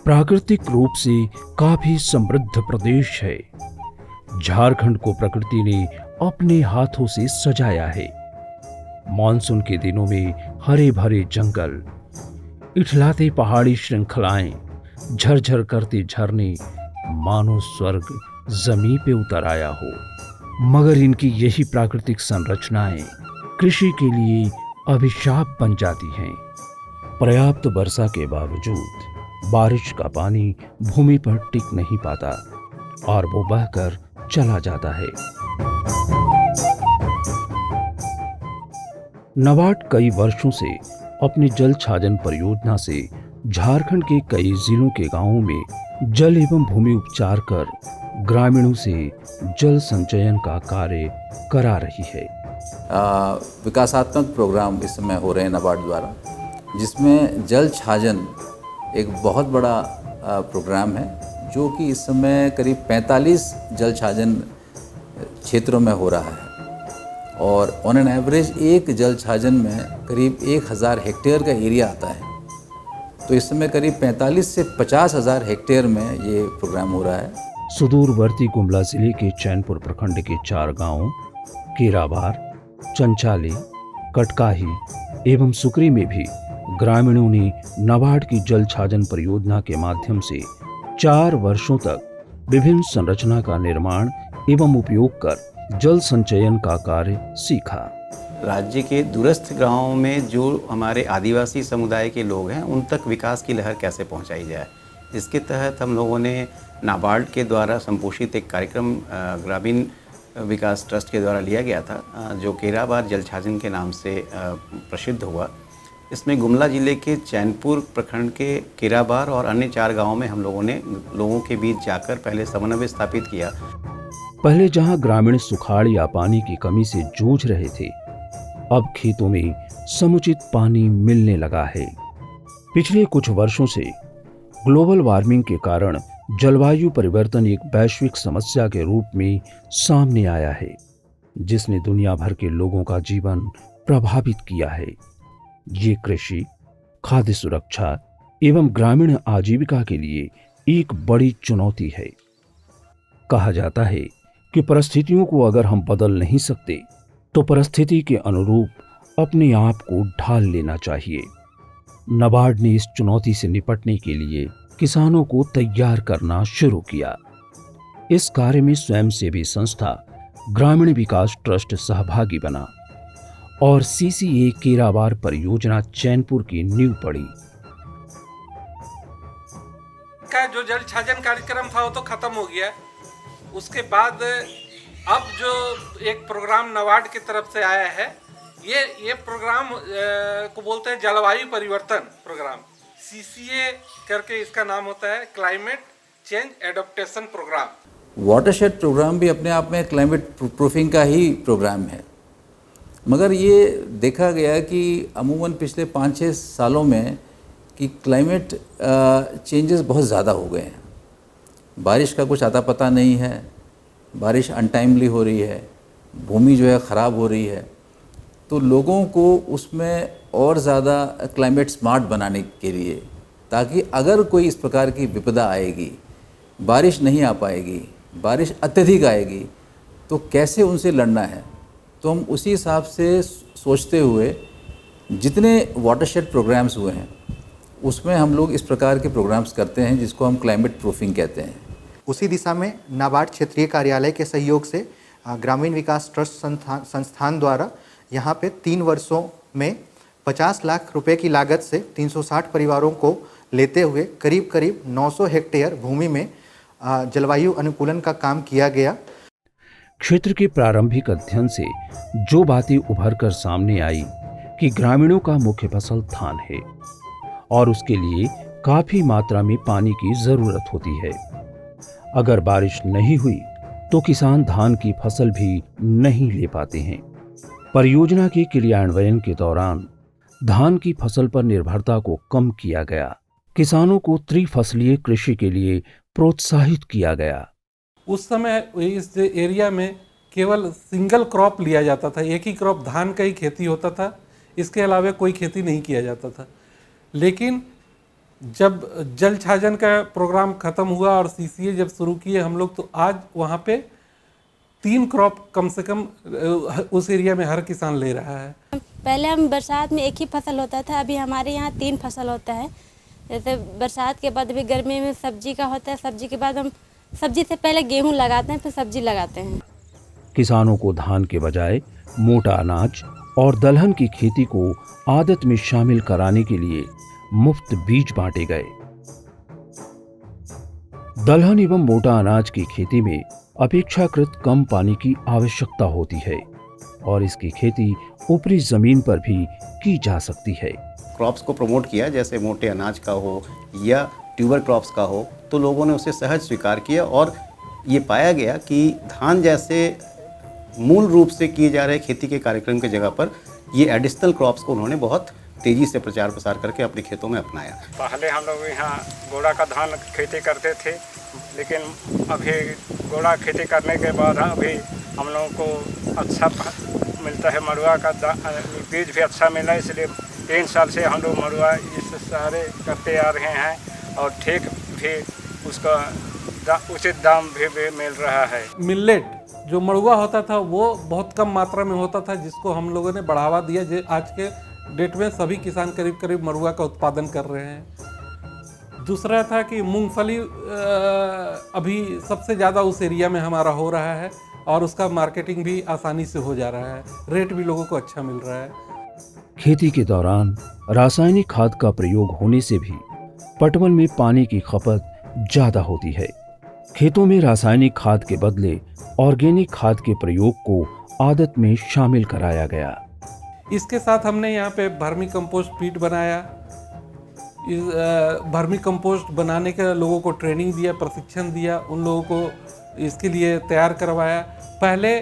प्राकृतिक रूप से काफी समृद्ध प्रदेश है। झारखंड को प्रकृति ने अपने हाथों से सजाया है। मॉनसून के दिनों में हरे भरे जंगल, इठलाते पहाड़ी श्रृंखलाएं, झरझर करते झरने, मानो स्वर्ग जमीन पे उतर आया हो। मगर इनकी यही प्राकृतिक संरचनाएं कृषि के लिए अभिशाप बन जाती हैं। पर्याप्त वर्षा के बावजूद बारिश का पानी भूमि पर टिक नहीं पाता और वो बहकर चला जाता है। नाबार्ड कई वर्षों से अपनी जल छाजन परियोजना से झारखंड के कई जिलों के गांवों में जल एवं भूमि उपचार कर ग्रामीणों से जल संचयन का कार्य करा रही है। विकासात्मक प्रोग्राम इस समय हो रहे हैं नाबार्ड द्वारा, जिसमें जल छाजन एक बहुत बड़ा प्रोग्राम है, जो कि इस समय करीब 45 जल छाजन क्षेत्रों में हो रहा है और ऑन एन एवरेज एक जल छाजन में करीब 1000 हेक्टेयर का एरिया आता है। तो इस समय करीब 45 से 50,000 हेक्टेयर में ये प्रोग्राम हो रहा है। सुदूरवर्ती गुमला जिले के चैनपुर प्रखंड के 4 गांवों केराबार, चंचाली, कटकाही एवं सुकरी में भी ग्रामीणों ने नाबार्ड की जल छाजन परियोजना के माध्यम से 4 वर्षों तक विभिन्न संरचना का निर्माण एवं उपयोग कर जल संचयन का कार्य सीखा। राज्य के दूरस्थ गांवों में जो हमारे आदिवासी समुदाय के लोग हैं, उन तक विकास की लहर कैसे पहुंचाई जाए, इसके तहत हम लोगों ने नाबार्ड के द्वारा संपोषित एक कार्यक्रम ग्रामीण विकास ट्रस्ट के द्वारा लिया गया था, जो केराबार जल छाजन के नाम से प्रसिद्ध हुआ। इसमें गुमला जिले के चैनपुर प्रखंड के केराबार और अन्य 4 गांवों में हम लोगों ने लोगों के बीच जाकर पहले समन्वय स्थापित किया। पहले जहां ग्रामीण सुखाड़ या पानी की कमी से जूझ रहे थे, अब खेतों में समुचित पानी मिलने लगा है। पिछले कुछ वर्षों से ग्लोबल वार्मिंग के कारण जलवायु परिवर्तन एक वैश्विक समस्या के रूप में सामने आया है, जिसने दुनिया भर के लोगों का जीवन प्रभावित किया है। ये कृषि, खाद्य सुरक्षा एवं ग्रामीण आजीविका के लिए एक बड़ी चुनौती है। कहा जाता है कि परिस्थितियों को अगर हम बदल नहीं सकते तो परिस्थिति के अनुरूप अपने आप को ढाल लेना चाहिए। नाबार्ड ने इस चुनौती से निपटने के लिए किसानों को तैयार करना शुरू किया। इस कार्य में स्वयंसेवी संस्था ग्रामीण विकास ट्रस्ट सहभागी बना और सीसीए केराबार परियोजना चैनपुर की नींव पड़ी। का जो जल छाजन कार्यक्रम था वो तो खत्म हो गया। उसके बाद अब जो एक प्रोग्राम नाबार्ड की तरफ से आया है, ये प्रोग्राम को बोलते हैं जलवायु परिवर्तन प्रोग्राम। सीसीए करके इसका नाम होता है, climate change adaptation program. Watershed program भी अपने आप में क्लाइमेट प्रूफिंग का ही प्रोग्राम है, मगर ये देखा गया कि अमूमन पिछले 5-6 सालों में कि क्लाइमेट चेंजेस बहुत ज़्यादा हो गए हैं। बारिश का कुछ आता पता नहीं है, बारिश अनटाइमली हो रही है, भूमि जो है ख़राब हो रही है। तो लोगों को उसमें और ज़्यादा क्लाइमेट स्मार्ट बनाने के लिए, ताकि अगर कोई इस प्रकार की विपदा आएगी, बारिश नहीं आ पाएगी, बारिश अत्यधिक आएगी, तो कैसे उनसे लड़ना है। तो हम उसी हिसाब से सोचते हुए जितने वाटरशेड प्रोग्राम्स हुए हैं, उसमें हम लोग इस प्रकार के प्रोग्राम्स करते हैं, जिसको हम क्लाइमेट प्रूफिंग कहते हैं। उसी दिशा में नाबार्ड क्षेत्रीय कार्यालय के सहयोग से ग्रामीण विकास ट्रस्ट संस्थान द्वारा यहाँ पे 3 वर्षों में 50 लाख रुपए की लागत से 360 परिवारों को लेते हुए करीब 900 हेक्टेयर भूमि में जलवायु अनुकूलन का काम किया गया। क्षेत्र के प्रारंभिक अध्ययन से जो बातें उभर कर सामने आई कि ग्रामीणों का मुख्य फसल धान है और उसके लिए काफी मात्रा में पानी की जरूरत होती है। अगर बारिश नहीं हुई तो किसान धान की फसल भी नहीं ले पाते हैं। परियोजना के क्रियान्वयन के दौरान धान की फसल पर निर्भरता को कम किया गया। किसानों को त्रिफसलीय कृषि के लिए प्रोत्साहित किया गया। उस समय इस एरिया में केवल सिंगल क्रॉप लिया जाता था, एक ही क्रॉप धान का ही खेती होता था, इसके अलावा कोई खेती नहीं किया जाता था। लेकिन जब जल छाजन का प्रोग्राम ख़त्म हुआ और सीसीए जब शुरू किए हम लोग, तो आज वहाँ पे 3 क्रॉप कम से कम उस एरिया में हर किसान ले रहा है। पहले हम बरसात में एक ही फसल होता था, अभी हमारे यहाँ 3 फसल होता है। जैसे बरसात के बाद अभी गर्मी में सब्जी का होता है, सब्जी के बाद हम सब्जी से पहले गेहूँ लगाते हैं, फिर सब्जी लगाते हैं। किसानों को धान के बजाय मोटा अनाज और दलहन की खेती को आदत में शामिल कराने के लिए मुफ्त बीज बांटे गए। दलहन एवं मोटा अनाज की खेती में अपेक्षाकृत कम पानी की आवश्यकता होती है और इसकी खेती ऊपरी जमीन पर भी की जा सकती है। क्रॉप्स को प्रमोट किया, जैसे मोटे अनाज का हो या ट्यूबर क्रॉप्स का हो, तो लोगों ने उसे सहज स्वीकार किया और ये पाया गया कि धान जैसे मूल रूप से किए जा रहे खेती के कार्यक्रम की जगह पर ये एडिशनल क्रॉप्स को उन्होंने बहुत तेज़ी से प्रचार प्रसार करके अपने खेतों में अपनाया। पहले हम लोग यहाँ गोड़ा का धान खेती करते थे, लेकिन अभी गोड़ा खेती करने के बाद अभी हम लोगों को अच्छा मिलता है, मड़ुआ का बीज भी अच्छा मिला, इसलिए 3 साल से हम लोग मड़ुआ इस सारे करते आ रहे हैं और ठीक भी उसका उचित दाम भी मिल रहा है। मिलेट जो मड़ुआ होता था वो बहुत कम मात्रा में होता था, जिसको हम लोगों ने बढ़ावा दिया। जो आज के डेट में सभी किसान करीब करीब मड़ुआ का उत्पादन कर रहे हैं। दूसरा था कि मूंगफली अभी सबसे ज़्यादा उस एरिया में हमारा हो रहा है और उसका मार्केटिंग भी आसानी से हो जा रहा है, रेट भी लोगों को अच्छा मिल रहा है। खेती के दौरान रासायनिक खाद का प्रयोग होने से भी पटवन में पानी की खपत ज्यादा होती है। खेतों में रासायनिक खाद के बदले ऑर्गेनिक खाद के प्रयोग को आदत में शामिल कराया गया। इसके साथ हमने यहाँ पे वर्मी कंपोस्ट पीट बनाया। इस वर्मी कंपोस्ट बनाने के लोगों को ट्रेनिंग दिया, प्रशिक्षण दिया, उन लोगों को इसके लिए तैयार करवाया। पहले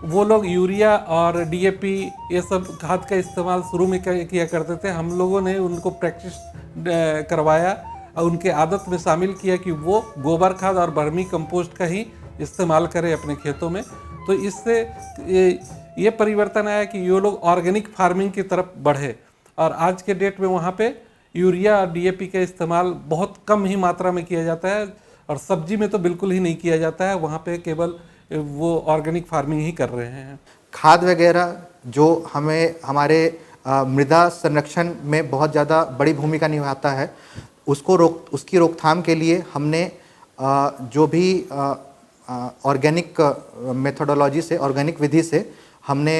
वो लोग यूरिया और डीएपी ये सब खाद का इस्तेमाल शुरू में किया करते थे। हम लोगों ने उनको प्रैक्टिस करवाया और उनके आदत में शामिल किया कि वो गोबर खाद और वर्मी कंपोस्ट का ही इस्तेमाल करें अपने खेतों में। तो इससे ये परिवर्तन आया कि ये लोग ऑर्गेनिक फार्मिंग की तरफ बढ़े और आज के डेट में वहाँ पे यूरिया और डीएपी का इस्तेमाल बहुत कम ही मात्रा में किया जाता है और सब्जी में तो बिल्कुल ही नहीं किया जाता है। वहाँ पे केवल वो ऑर्गेनिक फार्मिंग ही कर रहे हैं। खाद वगैरह जो हमें हमारे मृदा संरक्षण में बहुत ज़्यादा बड़ी भूमिका निभाता है, उसकी रोकथाम के लिए हमने जो भी ऑर्गेनिक मेथोडोलॉजी से, ऑर्गेनिक विधि से हमने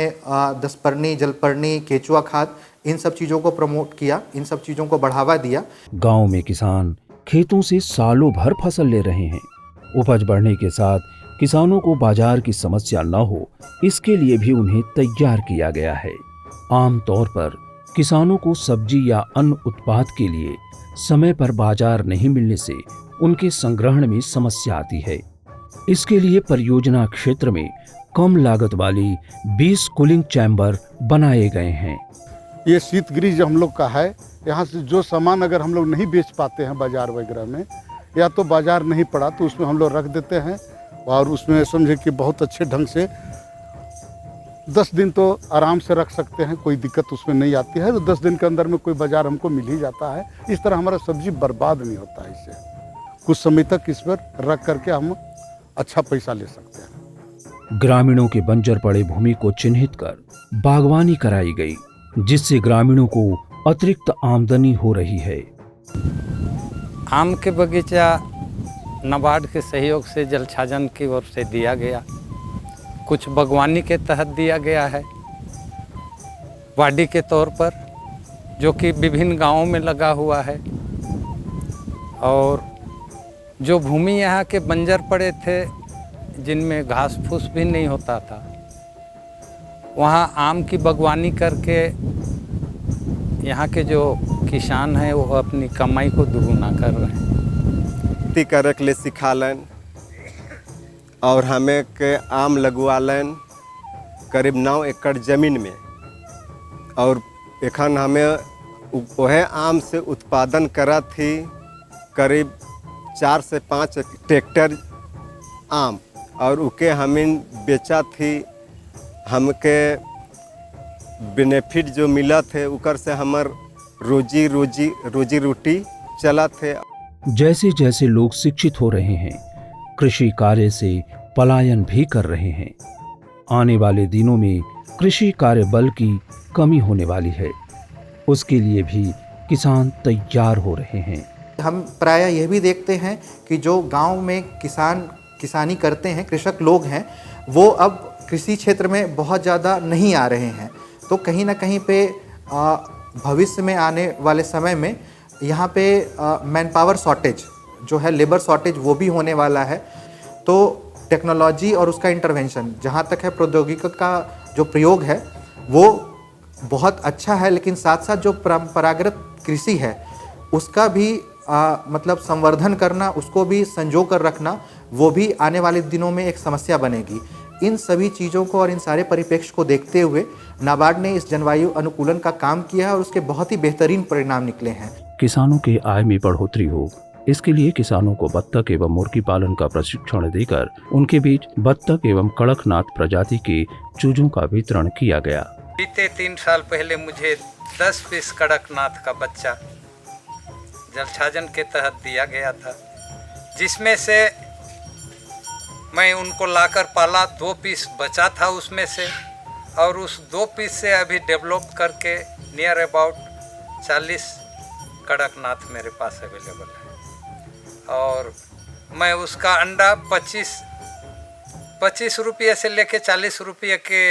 दसपर्णी, जलपर्णी, केचुआ खाद, इन सब चीज़ों को प्रमोट किया, इन सब चीज़ों को बढ़ावा दिया। गांव में किसान खेतों से सालों भर फसल ले रहे हैं। उपज बढ़ने के साथ किसानों को बाजार की समस्या न हो, इसके लिए भी उन्हें तैयार किया गया है। आमतौर पर किसानों को सब्जी या अन्य उत्पाद के लिए समय पर बाजार नहीं मिलने से उनके संग्रहण में समस्या आती है। इसके लिए परियोजना क्षेत्र में कम लागत वाली 20 कूलिंग चैम्बर बनाए गए हैं। ये शीतगृह जो हम लोग का है, यहाँ से जो सामान अगर हम लोग नहीं बेच पाते हैं बाजार वगैरह में, या तो बाजार नहीं पड़ा तो उसमें हम लोग रख देते हैं और उसमें समझे कि बहुत अच्छे ढंग से 10 दिन तो आराम से रख सकते हैं, कोई दिक्कत उसमें नहीं आती है। तो 10 दिन के अंदर में कोई बाजार हमको मिल ही जाता है। इस तरह हमारा सब्जी बर्बाद नहीं होता है। इससे कुछ समय तक इस पर रख करके हम अच्छा पैसा ले सकते हैं। ग्रामीणों के बंजर पड़े भूमि को चिन्हित कर बागवानी कराई गई, जिससे ग्रामीणों को अतिरिक्त आमदनी हो रही है। आम के बगीचा नाबार्ड के सहयोग से जल छाजन की ओर से दिया गया, कुछ बागवानी के तहत दिया गया है वाडी के तौर पर, जो कि विभिन्न गांवों में लगा हुआ है। और जो भूमि यहाँ के बंजर पड़े थे, जिनमें घास फूस भी नहीं होता था, वहाँ आम की बागवानी करके यहाँ के जो किसान हैं वो अपनी कमाई को दुगुना कर रहे हैं। खेती करे के लिए सिखालन और हमें के आम लगवालन करीब 9 एकड़ ज़मीन में, और एखन हमें वह आम से उत्पादन करा थी करीब 4 से 5 ट्रैक्टर आम, और उके हमें बेचा थी। हमके बेनिफिट जो मिला थे उकर से हमार रोजी रोटी चला थे। जैसे जैसे लोग शिक्षित हो रहे हैं, कृषि कार्य से पलायन भी कर रहे हैं। आने वाले दिनों में कृषि कार्य बल की कमी होने वाली है, उसके लिए भी किसान तैयार हो रहे हैं। हम प्रायः यह भी देखते हैं कि जो गांव में किसानी करते हैं, कृषक लोग हैं, वो अब कृषि क्षेत्र में बहुत ज़्यादा नहीं आ रहे हैं। तो कहीं ना कहीं पे भविष्य में आने वाले समय में यहाँ पे मैन पावर शॉर्टेज जो है, लेबर शॉर्टेज, वो भी होने वाला है। तो टेक्नोलॉजी और उसका इंटरवेंशन, जहाँ तक है प्रौद्योगिकी का जो प्रयोग है वो बहुत अच्छा है, लेकिन साथ साथ जो परंपरागत कृषि है उसका भी मतलब संवर्धन करना, उसको भी संजो कर रखना, वो भी आने वाले दिनों में एक समस्या बनेगी। इन सभी चीज़ों को और इन सारे परिप्रेक्ष्य को देखते हुए नाबार्ड ने इस जलवायु अनुकूलन का काम किया है और उसके बहुत ही बेहतरीन परिणाम निकले हैं। किसानों के आय में बढ़ोतरी हो, इसके लिए किसानों को बत्तख एवं मुर्गी पालन का प्रशिक्षण देकर उनके बीच बत्तख एवं कड़कनाथ प्रजाति के चूजों का वितरण किया गया। बीते 3 साल पहले मुझे 10 पीस कड़कनाथ का बच्चा जलछाजन के तहत दिया गया था, जिसमें से मैं उनको लाकर पाला। 2 पीस बचा था उसमें से, और उस 2 पीस से अभी डेवलप करके नियर अबाउट 40 कड़कनाथ मेरे पास अवेलेबल है। और मैं उसका अंडा 25 रुपये से लेके 40 रुपये के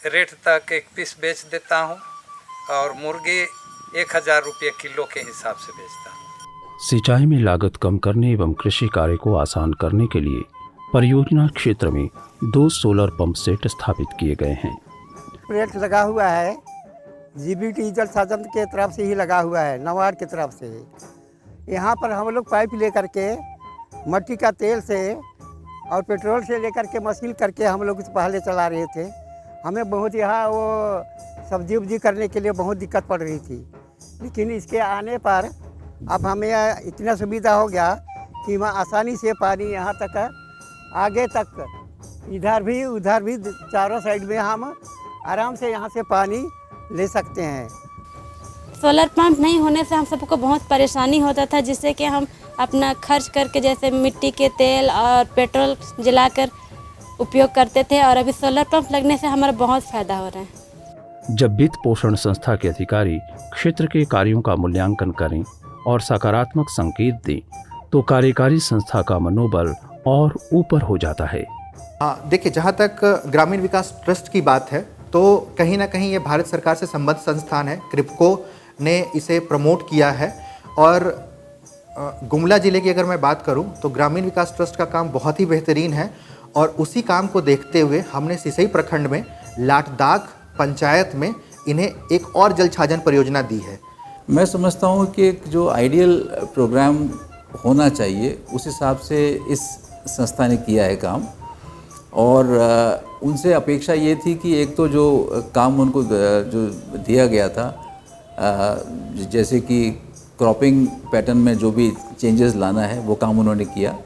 रेट तक एक पीस बेच देता हूँ, और मुर्गी 1000 रुपये किलो के हिसाब से बेचता हूँ। सिंचाई में लागत कम करने एवं कृषि कार्य को आसान करने के लिए परियोजना क्षेत्र में 2 सोलर पंप सेट स्थापित किए गए हैं। प्लेट लगा हुआ है, जीबीटी जल साधन के तरफ से ही लगा हुआ है, नाबार्ड की तरफ से। यहाँ पर हम लोग पाइप लेकर के मट्टी का तेल से और पेट्रोल से लेकर के मशीन करके हम लोग पहले चला रहे थे। हमें बहुत यहाँ वो सब्जी उब्जी करने के लिए बहुत दिक्कत पड़ रही थी, लेकिन इसके आने पर अब हमें इतना सुविधा हो गया कि वहाँ आसानी से पानी यहाँ तक आगे तक, इधर भी उधर भी, चारों साइड में हम आराम से यहाँ से पानी ले सकते हैं। सोलर पंप नहीं होने से हम सबको बहुत परेशानी होता था, जिससे कि हम अपना खर्च करके जैसे मिट्टी के तेल और पेट्रोल जलाकर उपयोग करते थे, और अभी सोलर पंप लगने से हमारा बहुत फ़ायदा हो रहा है। जब वित्त पोषण संस्था के अधिकारी क्षेत्र के कार्यों का मूल्यांकन करें और सकारात्मक संकेत दें, तो कार्यकारी संस्था का मनोबल और ऊपर हो जाता है। देखिए, जहाँ तक ग्रामीण विकास ट्रस्ट की बात है, तो कहीं ना कहीं ये भारत सरकार से संबद्ध संस्थान है। क्रिप्को ने इसे प्रमोट किया है। और गुमला ज़िले की अगर मैं बात करूं तो ग्रामीण विकास ट्रस्ट का काम बहुत ही बेहतरीन है, और उसी काम को देखते हुए हमने सिसई प्रखंड में लाटदाग पंचायत में इन्हें एक और जल छाजन परियोजना दी है। मैं समझता हूँ कि एक जो आइडियल प्रोग्राम होना चाहिए उस हिसाब से इस संस्था ने किया है काम। और उनसे अपेक्षा ये थी कि एक तो जो काम उनको जो दिया गया था, जैसे कि क्रॉपिंग पैटर्न में जो भी चेंजेस लाना है वो काम उन्होंने किया।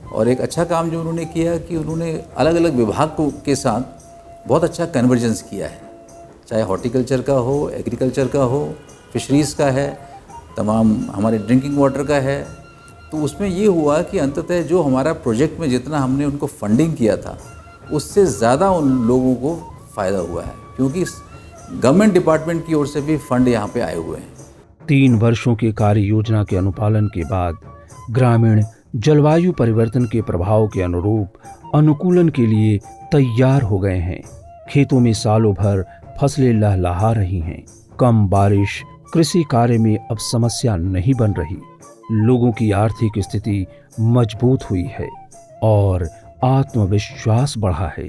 और एक अच्छा काम जो उन्होंने किया कि उन्होंने अलग अलग विभाग के साथ बहुत अच्छा कन्वर्जेंस किया है, चाहे हॉर्टिकल्चर का हो, एग्रीकल्चर का हो, फिशरीज़ का है, तमाम हमारे ड्रिंकिंग वाटर का है। तो उसमें ये हुआ कि अंततः जो हमारा प्रोजेक्ट में जितना हमने उनको फंडिंग किया था उससे ज़्यादा उन लोगों को फ़ायदा हुआ है, क्योंकि गवर्नमेंट डिपार्टमेंट की ओर से भी फंड यहाँ पे आए हुए हैं। 3 वर्षों की कार्य योजना के अनुपालन के बाद ग्रामीण जलवायु परिवर्तन के प्रभाव के अनुरूप अनुकूलन के लिए तैयार हो गए हैं। खेतों में सालों भर फसलें लहलहा रही हैं। कम बारिश कृषि कार्य में अब समस्या नहीं बन रही। लोगों की आर्थिक स्थिति मजबूत हुई है और आत्मविश्वास बढ़ा है।